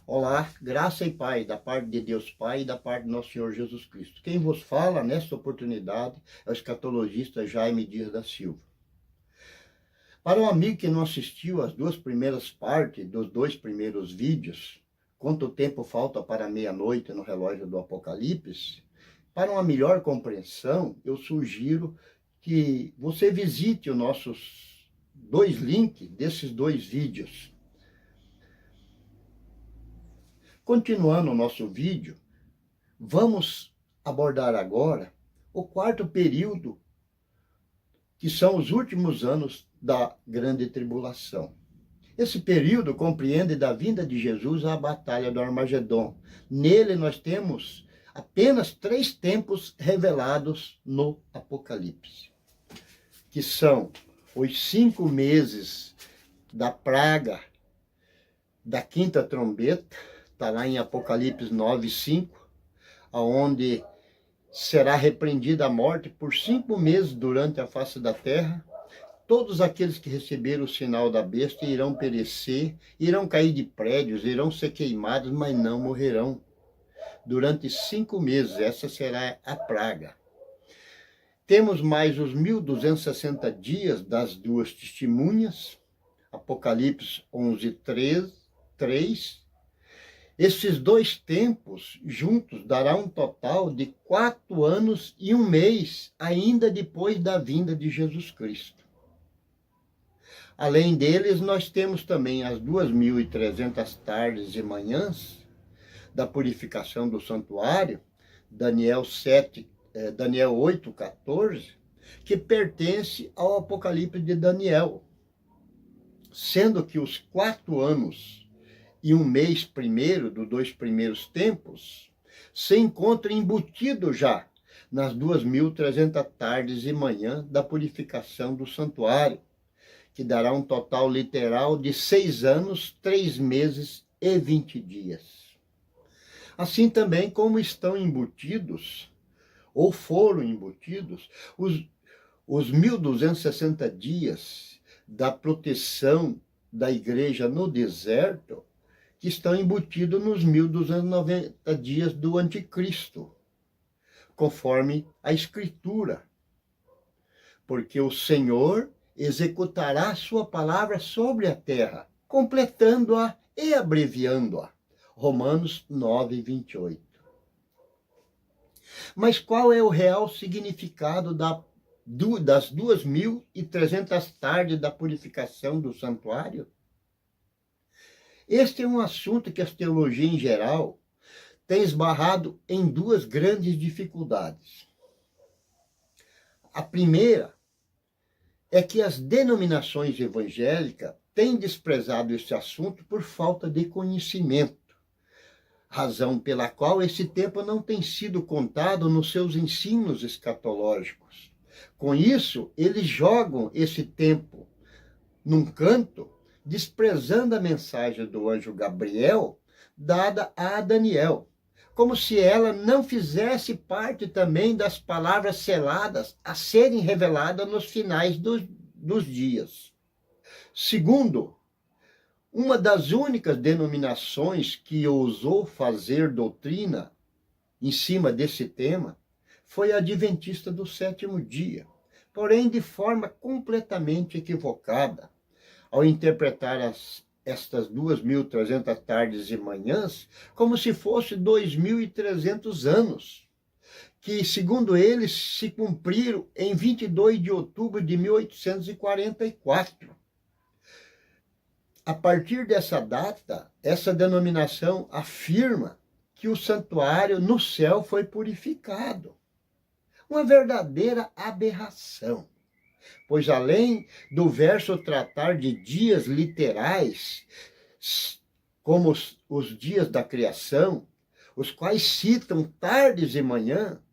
Olá, graça e paz da parte de Deus Pai e da parte do nosso Senhor Jesus Cristo. Quem vos fala nesta oportunidade é o escatologista Jaime Dias da Silva. Para um amigo que não assistiu às duas primeiras partes dos dois primeiros vídeos, quanto tempo falta para meia-noite no relógio do Apocalipse, para uma melhor compreensão, eu sugiro que você visite os nossos dois links desses dois vídeos. Continuando o nosso vídeo, vamos abordar agora o quarto período, que são os últimos anos da grande tribulação. Esse período compreende da vinda de Jesus à batalha do Armagedon. Nele nós temos apenas 3 tempos revelados no Apocalipse, que são os 5 meses da praga da quinta trombeta. Está lá em Apocalipse 9:5, onde será repreendida a morte por 5 meses durante a face da terra. Todos aqueles que receberam o sinal da besta irão perecer, irão cair de prédios, irão ser queimados, mas não morrerão. Durante 5 meses, essa será a praga. Temos mais os 1260 dias das duas testemunhas, Apocalipse 11:3. Esses 2 tempos juntos dará um total de 4 anos e 1 mês, ainda depois da vinda de Jesus Cristo. Além deles, nós temos também as 2.300 tardes e manhãs da purificação do santuário, Daniel 8:14, que pertence ao Apocalipse de Daniel, sendo que os 4 anos e 1 mês primeiro dos 2 primeiros tempos se encontra embutido já nas 2.300 tardes e manhã da purificação do santuário, que dará um total literal de 6 anos, 3 meses e 20 dias. Assim também como estão embutidos, ou foram embutidos, os 1.260 dias da proteção da igreja no deserto, que estão embutidos nos 1.290 dias do anticristo, conforme a Escritura. Porque o Senhor executará sua palavra sobre a terra, completando-a e abreviando-a. Romanos 9:28. Mas qual é o real significado das 2.300 tardes da purificação do santuário? Este é um assunto que a teologia em geral tem esbarrado em 2 grandes dificuldades. A primeira é que as denominações evangélicas têm desprezado esse assunto por falta de conhecimento, razão pela qual esse tempo não tem sido contado nos seus ensinos escatológicos. Com isso, eles jogam esse tempo num canto, desprezando a mensagem do anjo Gabriel dada a Daniel, como se ela não fizesse parte também das palavras seladas a serem reveladas nos finais dos dias. Segundo, uma das únicas denominações que ousou fazer doutrina em cima desse tema foi a Adventista do Sétimo Dia, porém de forma completamente equivocada, ao interpretar estas 2.300 tardes e manhãs como se fosse 2.300 anos, que, segundo eles, se cumpriram em 22 de outubro de 1844. A partir dessa data, essa denominação afirma que o santuário no céu foi purificado. Uma verdadeira aberração. Pois além do verso tratar de dias literais, como os dias da criação, os quais citam tardes e manhã,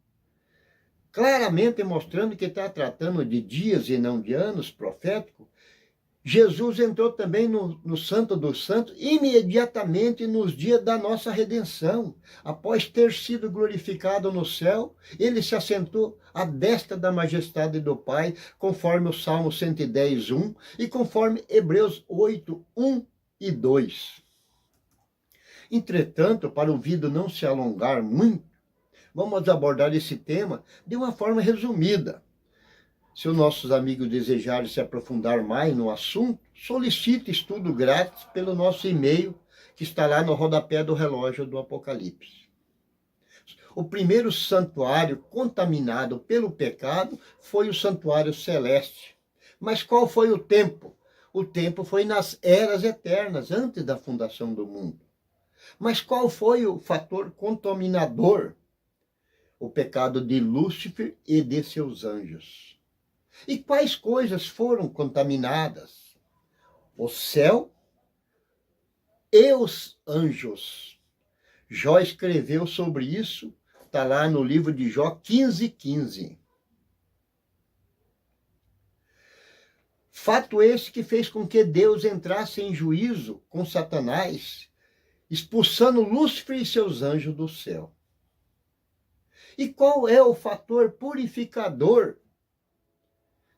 claramente mostrando que está tratando de dias e não de anos proféticos, Jesus entrou também no Santo dos Santos imediatamente nos dias da nossa redenção. Após ter sido glorificado no céu, ele se assentou à destra da majestade do Pai, conforme o Salmo 110:1 e conforme Hebreus 8:1 e 2. Entretanto, para o vídeo não se alongar muito, vamos abordar esse tema de uma forma resumida. Se os nossos amigos desejarem se aprofundar mais no assunto, solicite estudo grátis pelo nosso e-mail, que está lá no rodapé do relógio do Apocalipse. O primeiro santuário contaminado pelo pecado foi o santuário celeste. Mas qual foi o tempo? O tempo foi nas eras eternas, antes da fundação do mundo. Mas qual foi o fator contaminador? O pecado de Lúcifer e de seus anjos. E quais coisas foram contaminadas? O céu e os anjos. Jó escreveu sobre isso, está lá no livro de Jó 15:15. Fato esse que fez com que Deus entrasse em juízo com Satanás, expulsando Lúcifer e seus anjos do céu. E qual é o fator purificador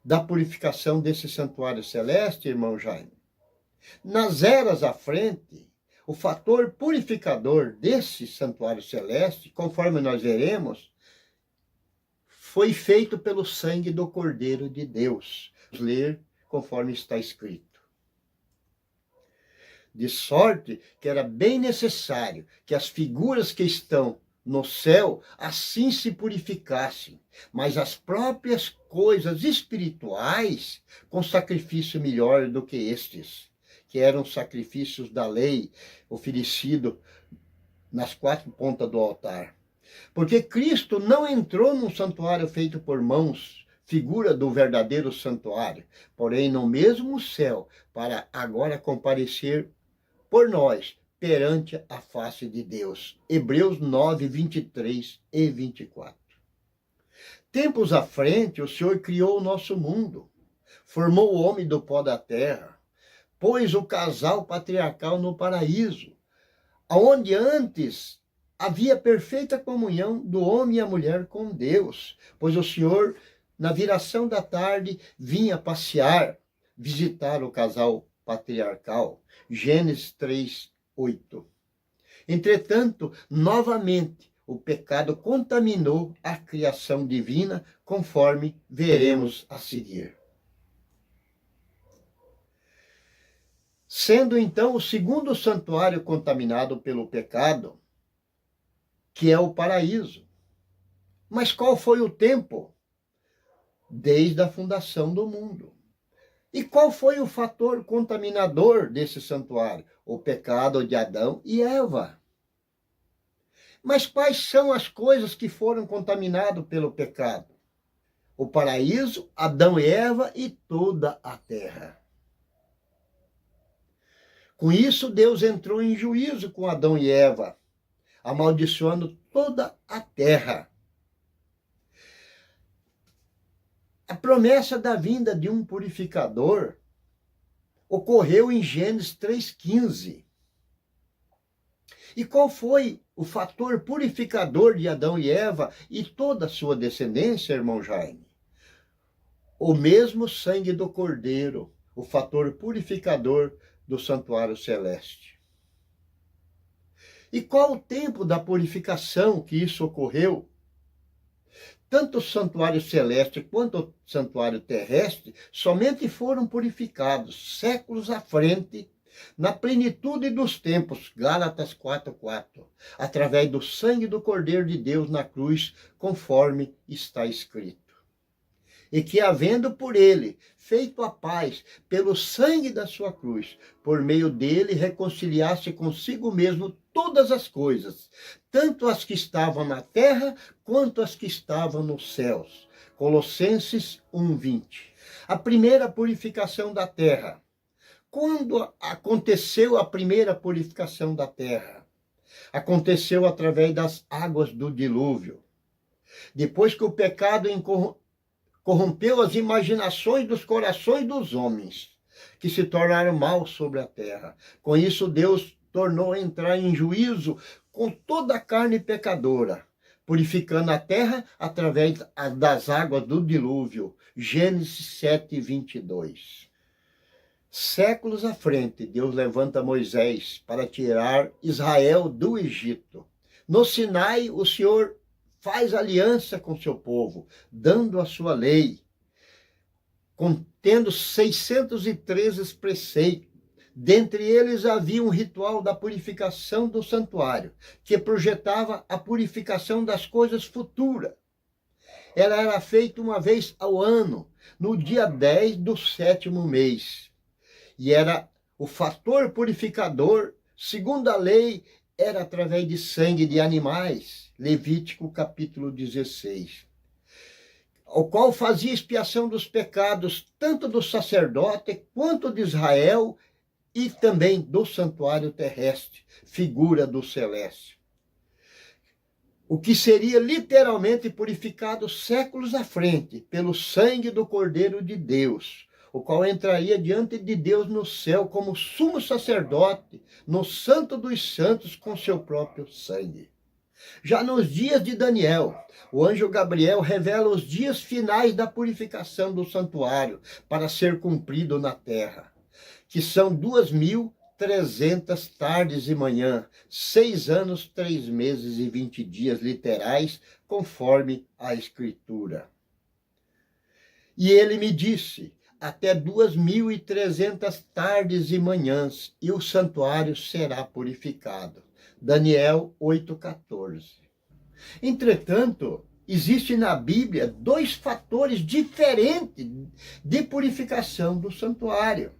da purificação desse santuário celeste, irmão Jaime? Nas eras à frente, o fator purificador desse santuário celeste, conforme nós veremos, foi feito pelo sangue do Cordeiro de Deus. Vamos ler conforme está escrito. De sorte que era bem necessário que as figuras que estão no céu assim se purificassem, mas as próprias coisas espirituais com sacrifício melhor do que estes, que eram sacrifícios da lei, oferecido nas quatro pontas do altar. Porque Cristo não entrou num santuário feito por mãos, figura do verdadeiro santuário, porém no mesmo céu, para agora comparecer por nós, perante a face de Deus. Hebreus 9, 23 e 24. Tempos à frente, o Senhor criou o nosso mundo, formou o homem do pó da terra, pôs o casal patriarcal no paraíso, onde antes havia perfeita comunhão do homem e a mulher com Deus, pois o Senhor, na viração da tarde, vinha passear, visitar o casal patriarcal. Gênesis 3:8. Entretanto, novamente, o pecado contaminou a criação divina, conforme veremos a seguir. Sendo então o segundo santuário contaminado pelo pecado, que é o paraíso. Mas qual foi o tempo? Desde a fundação do mundo. E qual foi o fator contaminador desse santuário? O pecado de Adão e Eva. Mas quais são as coisas que foram contaminadas pelo pecado? O paraíso, Adão e Eva e toda a terra. Com isso, Deus entrou em juízo com Adão e Eva, amaldiçoando toda a terra. A promessa da vinda de um purificador ocorreu em Gênesis 3:15. E qual foi o fator purificador de Adão e Eva e toda a sua descendência, irmão Jaime? O mesmo sangue do Cordeiro, o fator purificador do santuário celeste. E qual o tempo da purificação que isso ocorreu? Tanto o santuário celeste quanto o santuário terrestre somente foram purificados séculos à frente, na plenitude dos tempos, Gálatas 4:4, através do sangue do Cordeiro de Deus na cruz, conforme está escrito. E que, havendo por ele feito a paz pelo sangue da sua cruz, por meio dele reconciliasse consigo mesmo todas as coisas, tanto as que estavam na terra, quanto as que estavam nos céus. Colossenses 1:20. A primeira purificação da terra. Quando aconteceu a primeira purificação da terra? Aconteceu através das águas do dilúvio. Depois que o pecado corrompeu as imaginações dos corações dos homens, que se tornaram maus sobre a terra. Com isso, Deus tornou a entrar em juízo com toda a carne pecadora, purificando a terra através das águas do dilúvio. Gênesis 7:22. Séculos à frente, Deus levanta Moisés para tirar Israel do Egito. No Sinai, o Senhor faz aliança com seu povo, dando a sua lei, contendo 613 preceitos. Dentre eles havia um ritual da purificação do santuário, que projetava a purificação das coisas futuras. Ela era feita uma vez ao ano, no dia 10 do 7º mês. E era o fator purificador, segundo a lei, era através de sangue de animais. Levítico capítulo 16. O qual fazia expiação dos pecados, tanto do sacerdote quanto de Israel, e também do santuário terrestre, figura do celeste. O que seria literalmente purificado séculos à frente, pelo sangue do Cordeiro de Deus, o qual entraria diante de Deus no céu como sumo sacerdote, no Santo dos Santos, com seu próprio sangue. Já nos dias de Daniel, o anjo Gabriel revela os dias finais da purificação do santuário para ser cumprido na terra, que são 2.300 tardes e manhã, 6 anos, 3 meses e 20 dias literais, conforme a Escritura. E ele me disse, até 2.300 tardes e manhãs, e o santuário será purificado. Daniel 8,14. Entretanto, existe na Bíblia 2 fatores diferentes de purificação do santuário.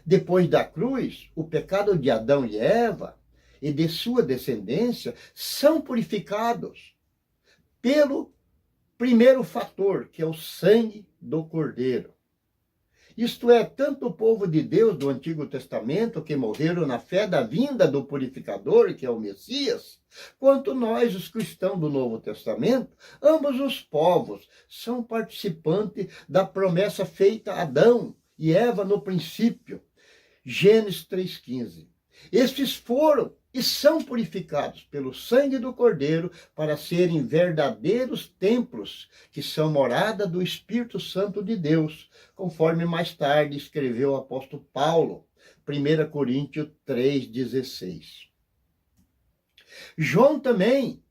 Depois da cruz, o pecado de Adão e Eva e de sua descendência são purificados pelo primeiro fator, que é o sangue do Cordeiro. Isto é, tanto o povo de Deus do Antigo Testamento, que morreram na fé da vinda do purificador, que é o Messias, quanto nós, os cristãos do Novo Testamento, ambos os povos são participantes da promessa feita a Adão e Eva no princípio. Gênesis 3,15. Estes foram e são purificados pelo sangue do Cordeiro para serem verdadeiros templos, que são morada do Espírito Santo de Deus, conforme mais tarde escreveu o apóstolo Paulo, 1 Coríntios 3,16. João também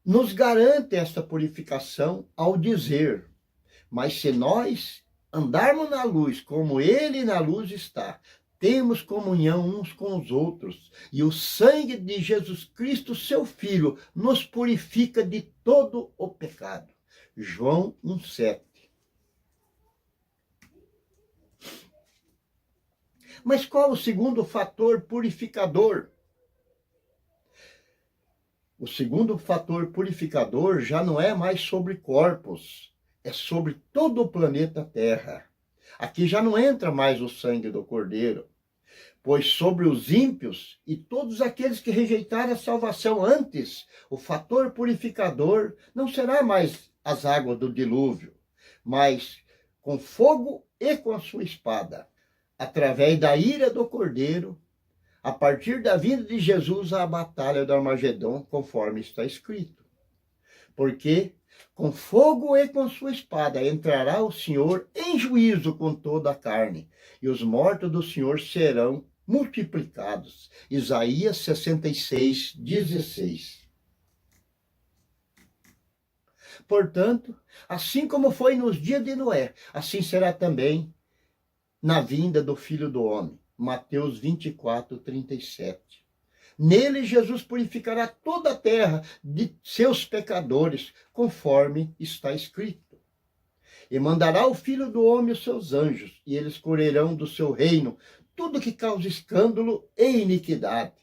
nos garante esta purificação ao dizer, mas se nós andarmos na luz, como ele na luz está, temos comunhão uns com os outros, e o sangue de Jesus Cristo, seu Filho, nos purifica de todo o pecado. João 1,7. Mas qual o segundo fator purificador? O segundo fator purificador já não é mais sobre corpos, é sobre todo o planeta Terra. Aqui já não entra mais o sangue do Cordeiro, pois sobre os ímpios e todos aqueles que rejeitaram a salvação antes, o fator purificador não será mais as águas do dilúvio, mas com fogo e com a sua espada, através da ira do Cordeiro, a partir da vinda de Jesus à batalha do Armagedon, conforme está escrito. Porque com fogo e com sua espada entrará o Senhor em juízo com toda a carne, e os mortos do Senhor serão multiplicados. Isaías 66:16. Portanto, assim como foi nos dias de Noé, assim será também na vinda do Filho do Homem. Mateus 24:37. Nele Jesus purificará toda a terra de seus pecadores, conforme está escrito. E mandará o Filho do Homem os seus anjos, e eles colherão do seu reino tudo que causa escândalo e iniquidade,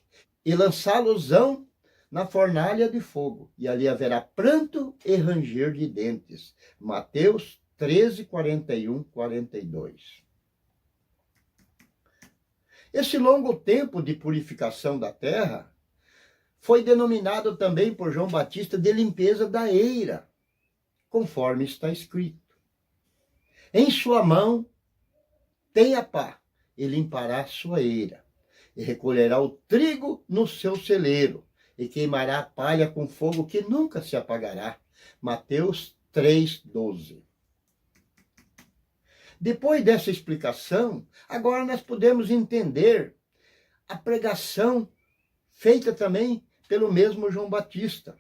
e lançá-los-ão na fornalha de fogo, e ali haverá pranto e ranger de dentes. Mateus 13:41-42. Esse longo tempo de purificação da terra foi denominado também por João Batista de limpeza da eira, conforme está escrito. Em sua mão tem a pá, e limpará a sua eira, e recolherá o trigo no seu celeiro, e queimará a palha com fogo que nunca se apagará. Mateus 3:12. Depois dessa explicação, agora nós podemos entender a pregação feita também pelo mesmo João Batista,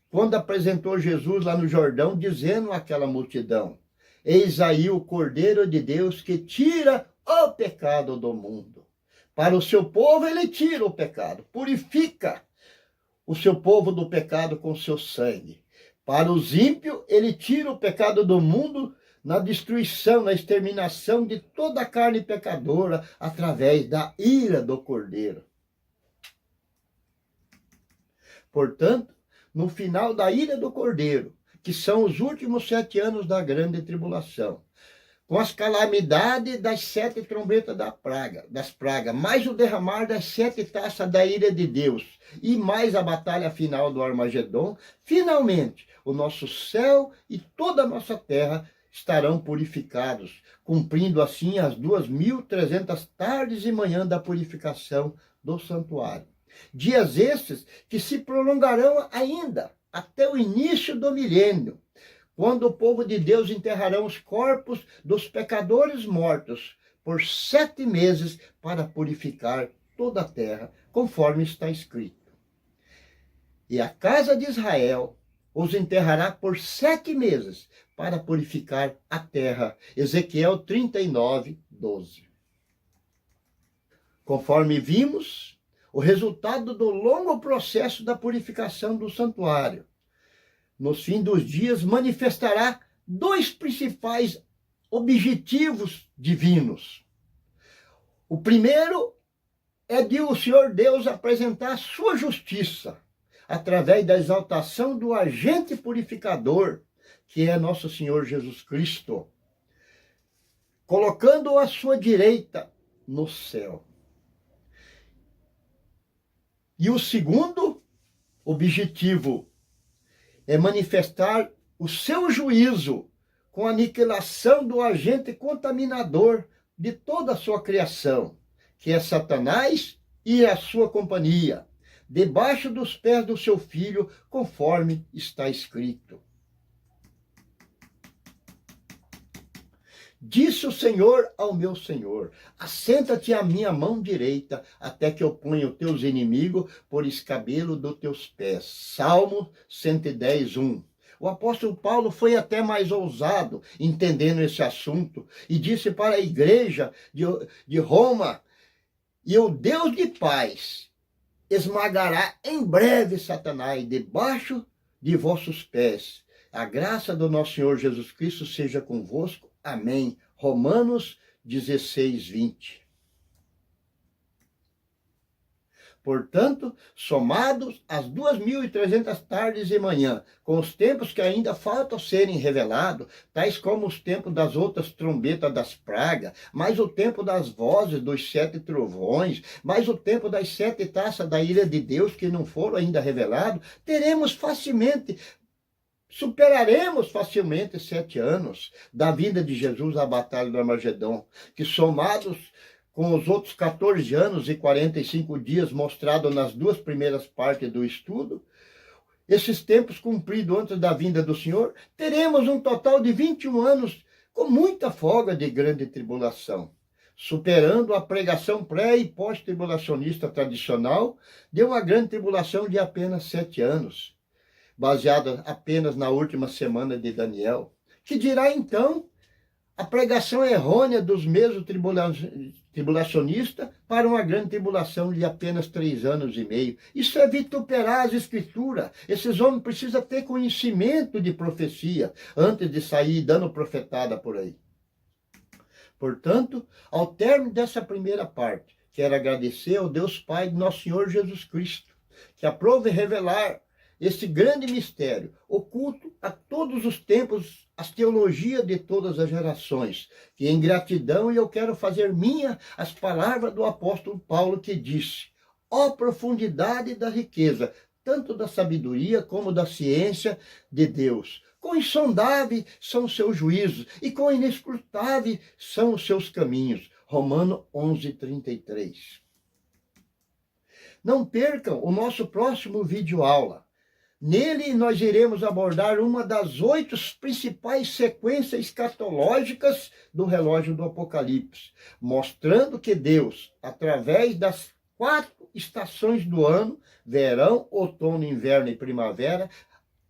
quando apresentou Jesus lá no Jordão, dizendo àquela multidão: eis aí o Cordeiro de Deus que tira o pecado do mundo. Para o seu povo ele tira o pecado, purifica o seu povo do pecado com seu sangue. Para os ímpios ele tira o pecado do mundo na destruição, na exterminação de toda a carne pecadora através da ira do Cordeiro. Portanto, no final da ira do Cordeiro, que são os últimos 7 anos da grande tribulação, com as calamidades das 7 trombetas das pragas, mais o derramar das 7 taças da ira de Deus, e mais a batalha final do Armagedon, finalmente o nosso céu e toda a nossa terra estarão purificados, cumprindo assim as 2.300 tardes e manhã da purificação do santuário. Dias estes que se prolongarão ainda até o início do milênio, quando o povo de Deus enterrarão os corpos dos pecadores mortos por 7 meses para purificar toda a terra, conforme está escrito. E a casa de Israel os enterrará por 7 meses para purificar a terra. Ezequiel 39, 12. Conforme vimos, o resultado do longo processo da purificação do santuário, nos fins dos dias, manifestará 2 principais objetivos divinos. O primeiro é de o Senhor Deus apresentar a sua justiça, através da exaltação do agente purificador, que é nosso Senhor Jesus Cristo, colocando-o à sua direita no céu. E o segundo objetivo é manifestar o seu juízo com a aniquilação do agente contaminador de toda a sua criação, que é Satanás e a sua companhia, debaixo dos pés do seu filho, conforme está escrito. Disse o Senhor ao meu Senhor: assenta-te à minha mão direita, até que eu ponha os teus inimigos por escabelo dos teus pés. Salmo 110, 1. O apóstolo Paulo foi até mais ousado, entendendo esse assunto, e disse para a igreja de Roma: e o Deus de paz esmagará em breve Satanás debaixo de vossos pés. A graça do nosso Senhor Jesus Cristo seja convosco. Amém. Romanos 16, 20. Portanto, somados as 2.300 tardes e manhã, com os tempos que ainda faltam serem revelados, tais como os tempos das outras trombetas das pragas, mais o tempo das vozes dos 7 trovões, mais o tempo das 7 taças da ira de Deus que não foram ainda revelados, superaremos facilmente 7 anos da vinda de Jesus à batalha do Armagedon, que somados com os outros 14 anos e 45 dias mostrados nas 2 primeiras partes do estudo, esses tempos cumpridos antes da vinda do Senhor, teremos um total de 21 anos com muita folga de grande tribulação, superando a pregação pré- e pós-tribulacionista tradicional de uma grande tribulação de apenas 7 anos, baseada apenas na última semana de Daniel, que dirá então a pregação errônea dos mesmos tribulacionistas para uma grande tribulação de apenas 3 anos e meio. Isso é vituperar as escrituras. Esses homens precisam ter conhecimento de profecia antes de sair dando profetada por aí. Portanto, ao término dessa primeira parte, quero agradecer ao Deus Pai de nosso Senhor Jesus Cristo, que aprove revelar esse grande mistério, oculto a todos os tempos, as teologias de todas as gerações, que em gratidão eu quero fazer minha as palavras do apóstolo Paulo, que disse: ó profundidade da riqueza, tanto da sabedoria como da ciência de Deus. Quão insondáveis são os seus juízos e quão inescrutáveis são os seus caminhos. Romanos 11:33. Não percam o nosso próximo vídeo aula, Nele nós iremos abordar uma das 8 principais sequências escatológicas do relógio do Apocalipse, mostrando que Deus, através das 4 estações do ano, verão, outono, inverno e primavera,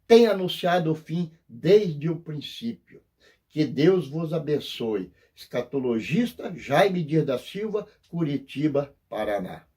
tem anunciado o fim desde o princípio. Que Deus vos abençoe. Escatologista Jaime Dias da Silva, Curitiba, Paraná.